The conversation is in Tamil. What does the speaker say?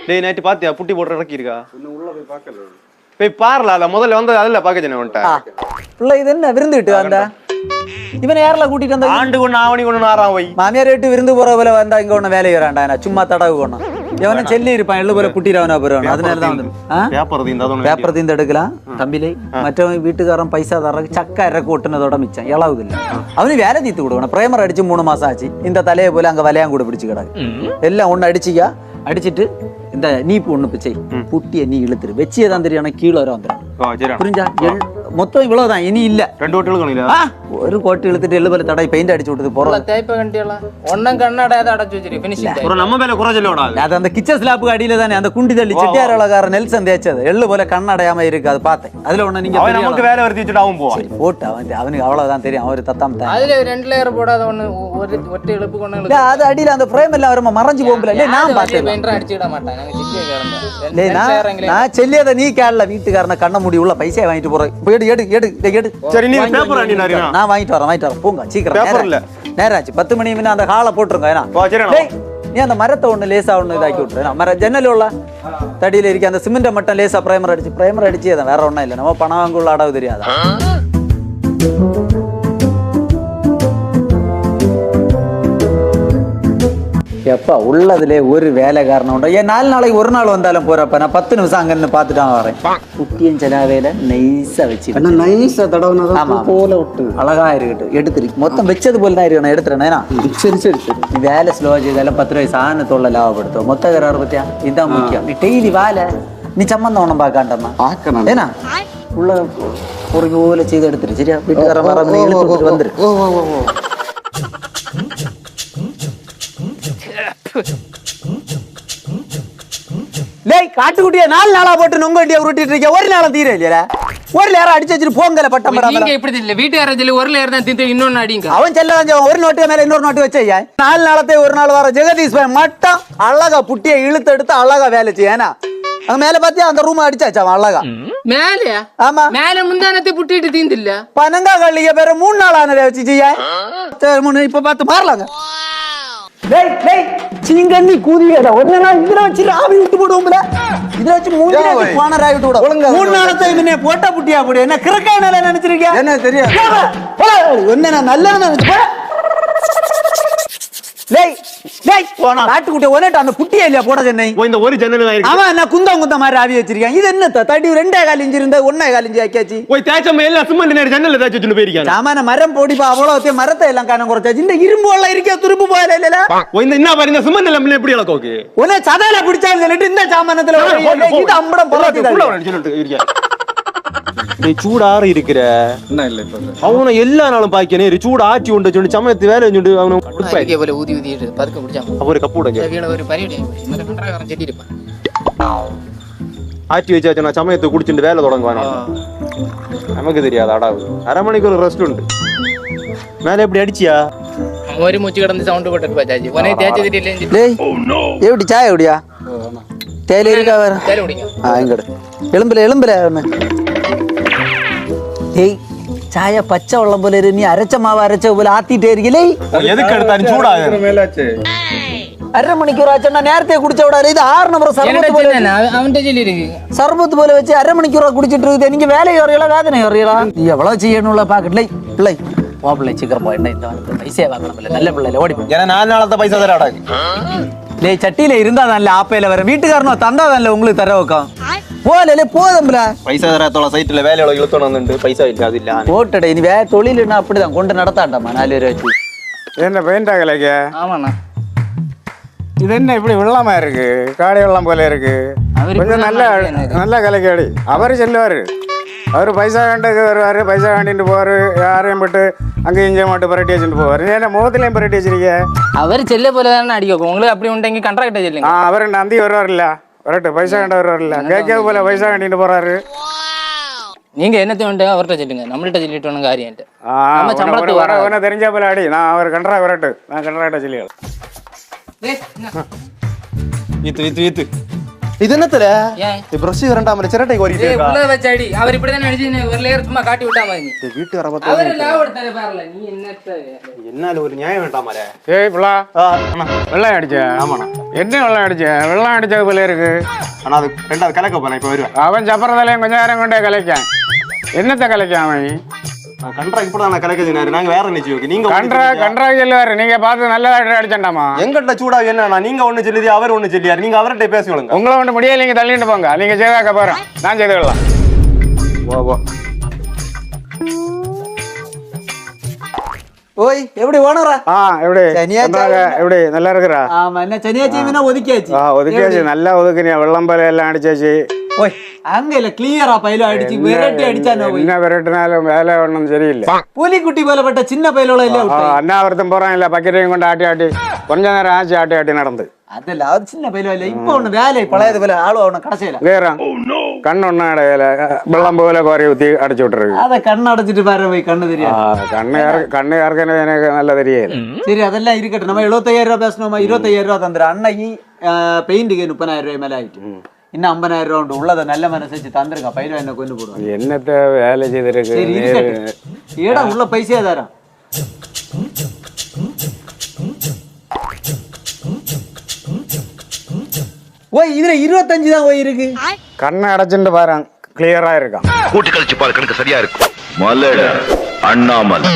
டேய் நைட்டு பாத்தியா புட்டி போட்டு இறக்கிருக்கா உள்ள போய் பார்க்கல போய் பாரல முதல்ல வந்து அதல்ல பாக்க சொன்னேன் பிள்ளை இது என்ன விருந்து விட்டு வந்தா இவனை யாரெல்லாம் கூட்டிட்டு வந்தா ஆண்டு கொண்டு ஆவணி கொண்டு ஆறாம் போய் மாமியார் வீட்டு விருந்து போற போல வந்தா இங்க ஒண்ணு வேலைக்கு வரான்டா சும்மா தடவு கொண்டா இவனை செல்லி இருப்பான் எள்ளு போல புட்டிரவனா போறவன் அதனாலதான் வந்து பேப்பர் தீந்து எடுக்கலாம் தம்பிலே மற்றவன் வீட்டுக்காரன் பைசா தர சக்கா இறக்கு ஒட்டுனதோட மிச்சம் இளவுது இல்ல அவனு வேலை தீத்து கொடுக்கணும் பிரேமர் அடிச்சு 3 மாசம் ஆச்சு இந்த தலையை போல அங்க வலையான் கூட பிடிச்சு கிடாது எல்லாம் ஒண்ணு அடிச்சிக்கா அடிச்சிட்டு இந்த நீப்பு ஒண்ணு பிச்சை புட்டிய நீ இழுத்துரு வெச்சியதான் தெரியும் கீழே வர வந்துடும் புரிஞ்சா மொத்தம் இவ்வளவுதான் இனி இல்ல 2 கோட்டு ஒரு கோட்டு இழுத்துட்டு எள்ளு போல தடை பெயிண்ட் அடிச்சு விட்டது போறோம் ஒன்னும் கண்ணாடாத அடைச்சு வச்சிரு ஃபினிஷிங் நம்ம மேல குறை சொல்ல அது அந்த கிச்சன் ஸ்லாப்புக்கு அடியில தானே அந்த குண்டி தள்ளி செட்டியார் அழகார நெல்சன் தேய்ச்சது எள்ளு போல கண்ணடையாம இருக்கு அது பார்த்தேன் அதுல ஒண்ணு நீங்க நமக்கு வேலை வருத்தி வச்சுட்டு அவன் போவான் போட்டு அவனுக்கு அவ்வளவுதான் தெரியும் அவரு தத்தாம் தான் அதுல 2 லேயர் போடாத ஒண்ணு ஒரு ஒற்றை இழுப்பு கொண்டு அது அடியில அந்த ஃப்ரேம் எல்லாம் வருமா மறைஞ்சு போகல இல்ல நான் பார்த்தேன் அடிச்சிட மாட்டாங்க நான் செல்லியத நீ கேளல வீட்டுக்காரன கண்ண முடி உள்ள பைசா வாங்கிட்டு போறேன் எடு சரி நீ பேப்பர் அடி நான் வாங்கிட்டு வரேன் போங்க சீக்கிரம் பேப்பர் இல்ல நேராச்சு 10 மணி முன்ன அந்த ஹாலை போட்டுருங்க ஏன்னா நீ அந்த மரத்தை ஒண்ணு லேசா ஒண்ணு இதாக்கி விட்டுரு மர ஜன்னல் உள்ள தடியில இருக்க அந்த சிமெண்ட்டை மட்டும் லேசா பிரைமர் அடிச்சு அதான் வேற ஒண்ணும் இல்லை நம்ம பணம் வாங்க உள்ள அடவு தெரியாதா எப்பா உள்ளதுல ஒரு வேலைக்காரன் உண்டா ஏன் 4 நாளைக்கு ஒரு நாள் வந்தாலும் போறப்ப நான் 10 நிமிஷம் அங்கன்னு பாத்துட்டு வரேன் குட்டியும் சில வேலை நைஸா வச்சு போல விட்டு அழகா இருக்கட்டும் எடுத்துரு மொத்தம் வச்சது போல தான் இருக்கு நான் எடுத்துறேன் சரி நீ வேலை ஸ்லோவா செய்தாலும் 10 ரூபாய் சாணத்தோட லாபப்படுத்தும் மொத்த கராறு பத்தியா இதுதான் முக்கியம் நீ டெய்லி வேலை நீ சம்மந்தம் ஒண்ணும் பாக்காண்டம்மா ஏன்னா உள்ள ஒரு போல செய்து எடுத்துரு சரியா வீட்டுக்கார வர இழுத்து வந்துரு காட்டுக்குட்டிய 4 நாளா போட்டு நொங்க வண்டியை உருட்டிட்டு இருக்க ஒரு நாளும் தீர இல்லையா ஒரு லேயர் அடிச்சு வச்சுட்டு போங்கல பட்டம் நீங்க இப்படி இல்ல வீட்டுக்காரஜில ஒரு லேயர் தான் தீந்து இன்னொன்னு அடிங்க அவன் செல்ல வந்தவன் ஒரு நோட்டு மேல இன்னொரு நோட்டு வச்சையா 4 நாளத்தை ஒரு நாள் வர ஜெகதீஷ் பாய் மட்டும் அழகா புட்டியை இழுத்து எடுத்து அழகா வேலை செய்யனா அங்க மேல பாத்தியா அந்த ரூம் அடிச்சாச்சு அவன் அழகா மேலயா ஆமா மேல முந்தானத்தை புட்டிட்டு தீந்தில்ல பனங்கா கள்ளிய பேர 3 நாள் ஆனதே வச்சு செய்ய இப்ப பார்த்து மாறலாங்க சீங்கண்ணி கூதியடா ஒரு நாள் இதுல வச்சு ஆவி விட்டு போடுவோம்ல இதுல வச்சு மூஞ்சில பானர் ஆகி விட்டு விடுவோம் 3 நாளத்தை முன்ன போட்டா புட்டியா போடு என்ன கிறுக்கானல நினைச்சிருக்கியா என்ன தெரியும் என்ன நான் நல்லது நினைச்சு நாட்டுக்குட்டி ஒரே அந்த புட்டியா இல்லையா போட சென்னை இந்த ஒரு ஜன்னல் அவன் என்ன குந்த மாதிரி ஆவி வச்சிருக்கான் இது என்ன தடி 2.25 இன்ச்சு இருந்த 1.25 இன்ச்சு ஆக்கியாச்சு போய் தேய்ச்ச எல்லாம் சிமெண்ட் ஜன்னல் தேய்ச்சி வச்சுட்டு போயிருக்காங்க சாமான மரம் போடிப்பா அவ்வளவு மரத்தை எல்லாம் காணம் குறைச்சாச்சு இந்த இரும்பு எல்லாம் இருக்கா துருப்பு போயல இல்ல என்ன பாருங்க சிமெண்ட் எல்லாம் எப்படி இலக்கோக்கு உன்னை சதையில பிடிச்சாங்க சொல்லிட்டு இந்த சாமானத்துல இது அம்படம் போறாங்க சூடாறு இருக்கிற அவனை எல்லா நாளும் பாய்க்கனே சூடு ஆட்சி உண்டு சொல்லி சமயத்து வேலை செஞ்சுட்டு அவனை ஊதி ஊதிட்டு பதுக்க பிடிச்சான் ஒரு கப்பு ஒரு பரிவடி செட்டி இருப்பான் ஆட்சி வச்சாச்சு நான் சமயத்தை குடிச்சுட்டு வேலை தொடங்குவான் நமக்கு தெரியாது அடாவு 1/2 மணிக்கு ஒரு ரெஸ்ட் உண்டு மேல எப்படி அடிச்சியா ஒரு மூச்சு கிடந்து சவுண்ட் போட்டு பாச்சாச்சு உனக்கு தேய்ச்சி தெரியல எப்படி சாய எப்படியா தேயில இருக்கா வேற இங்கட எலும்புல ஏய் சாய பச்சை வெள்ளம் போல இரு நீ அரைச்ச மாவு அரைச்ச போல ஆத்திட்டே இருக்கீங்களே எதுக்கு எடுத்தாலும் சூடாகுது மேலாச்சு 1/2 மணிக்கு ஒரு ஆச்சுன்னா நேரத்தை குடிச்ச விடாது இது 6 நம்பர் சர்பத்து போல அவன்கிட்ட சொல்லி இருக்கு சர்பத்து போல வச்சு 1/2 மணிக்கு ஒரு குடிச்சிட்டு இருக்குது நீங்க வேலைக்கு வரீங்களா வேதனை வரீங்களா நீ எவ்வளவு செய்யணும்ல பாக்கல பிள்ளை பிள்ளை சீக்கிரம் போய் இந்த பைசா வாங்கணும் நல்ல பிள்ளைல ஓடி போய் ஏன்னா 4 நாளത്തെ பைசா தரடா டேய் சட்டியில இருந்தா நல்ல ஆப்பையில வர வீட்டுக்காரனோ தந்தா நல்ல உங்களுக்கு தர வைக்கும் போல போதும்ல பைசா தரத்தோட சைட்ல வேலையோட இழுத்தோன்னு வந்து பைசா இல்ல அது இல்ல போட்டடே நீ வேற தொழில்னா அப்படிதான் கொண்டு நடத்தாண்டாமா 4 பேர் வச்சு என்ன பெயிண்ட் ஆகலைங்க ஆமாண்ணா இது என்ன இப்படி வெள்ளமா இருக்கு காடை வெள்ளம் போல இருக்கு கொஞ்சம் நல்ல கலைக்காடி அவரு சொல்லுவாரு அவரு பைசா வேண்டதுக்கு வருவாரு பைசா வேண்டிட்டு போவாரு யாரையும் போட்டு அங்கேயும் இங்கே மட்டும் பரட்டி வச்சுட்டு போவாரு ஏன்னா முகத்திலையும் பரட்டி வச்சிருக்க அவர் செல்ல போல தானே அடிக்கும் உங்களுக்கு அப்படி உண்டு கண்ட்ராக்ட் சொல்லுங்க அவரு நந்தி வருவார்ல வரட்டு பைசா வேண்ட வருவார்ல கேட்க போல பைசா வேண்டிட்டு போறாரு நீங்க என்னத்தை வேண்டு அவர்கிட்ட சொல்லுங்க நம்மள்ட்ட சொல்லிட்டு காரியம் உன தெரிஞ்சா போல அடி நான் அவர் கண்ட்ராக்ட் வரட்டு நான் கண்ட்ராக்ட சொல்லி ஈத்து இது என்னத்துல ஏன் பிரஷ் இரண்டாமல சிரட்டை கோரிட்டு இருக்கா உள்ள வச்சாடி அவர் இப்படி தானே அடிச்சு ஒரு லேயர் சும்மா காட்டி விட்டா மாதிரி வீட்டுக்கார பார்த்தா அவர் லாபம் எடுத்தாரு பாருல நீ என்னத்த என்னால ஒரு நியாயம் வேண்டாமலே ஏய் புள்ளா அண்ணா வெள்ளம் அடிச்ச ஆமாண்ணா என்ன வெள்ளம் அடிச்ச வெள்ளம் அடிச்சது போல இருக்கு அண்ணா அது ரெண்டாவது கலக்க போனேன் இப்ப வருவேன் அவன் சப்பரதாலையும் கொஞ்ச நேரம் கொண்டே கலைக்கான் என்னத்தை கலைக்கான் அவன் கண்ட்ரா இப்பதான் நான் கலக்க சொன்னாரு நாங்க வேற நினைச்சு நீங்க கன்றா சொல்லுவாரு நீங்க பார்த்து நல்லா அடிச்சண்டாமா எங்கிட்ட சூடா என்ன நீங்க ஒண்ணு சொல்லுது அவர் ஒண்ணு சொல்லியாரு நீங்க அவர்கிட்ட பேசுவாங்க உங்களை ஒன்று முடியல நீங்க தள்ளிட்டு போங்க நீங்க செய்தாக்க போறோம் நான் செய்து விடலாம் வா வா ஓய் எப்படி ஓனரா எப்படி சனியாச்சி எப்படி நல்லா இருக்கிறா ஆமா என்ன சனியாச்சி ஒதுக்கியாச்சு ஒதுக்கியாச்சு நல்லா ஒதுக்குனியா வெள்ளம் போல எல்லாம் அடிச்சாச்சு ஓய் அங்க இல்ல கிளியரா பயில அடிச்சு விரட்டி அடிச்சானோ என்ன விரட்டினாலும் வேலை ஒன்றும் சரியில்லை புலிக்குட்டி போலப்பட்ட சின்ன பயிலோட இல்ல அண்ணா ஒருத்தன் போறான் இல்ல பக்கெட்டையும் கொண்டு ஆட்டி ஆட்டி கொஞ்ச நேரம் ஆச்சு ஆட்டி ஆட்டி நடந்து அதல்ல அது சின்ன பயிலோ இல்ல இப்ப ஒண்ணு வேலை பழையது போல ஆளு அவன கடைசியில வேறான் கண்ணு ஒன்னும் அடையல வெள்ளம் போல குறைய ஊத்தி அடிச்சு விட்டுருக்கு அத கண்ணு அடைச்சிட்டு பாரு போய் கண்ணு தெரியாது கண்ணு யாருக்குன்னு எனக்கு நல்லா தெரியல சரி அதெல்லாம் இருக்கட்டும் நம்ம 75,000 ரூபாய் பேசணுமா 25,000 ரூபாய் தந்துரு அன்னைக்கு பெயிண்ட்டுக்கு 30,000 ரூபாய் மேல ஆயிட்டு இன்னும் 50,000 ரூபா உண்டு உள்ளத நல்ல மனசு தந்துருக்கா பயில என்ன கொண்டு போடுவோம் என்னத்த வேலை செய்திருக்கு சரி இருக்கட்டும் ஏடா உள்ள பைசா தரேன் ஓய் இதுல 25 தான் ஓய் இருக்கு கண்ணை அடைச்சுட்டு பாரு கிளியரா இருக்கான் கூட்டி கழிச்சு பாரு கணக்கு சரியா இருக்கும் மலட அண்ணாமல்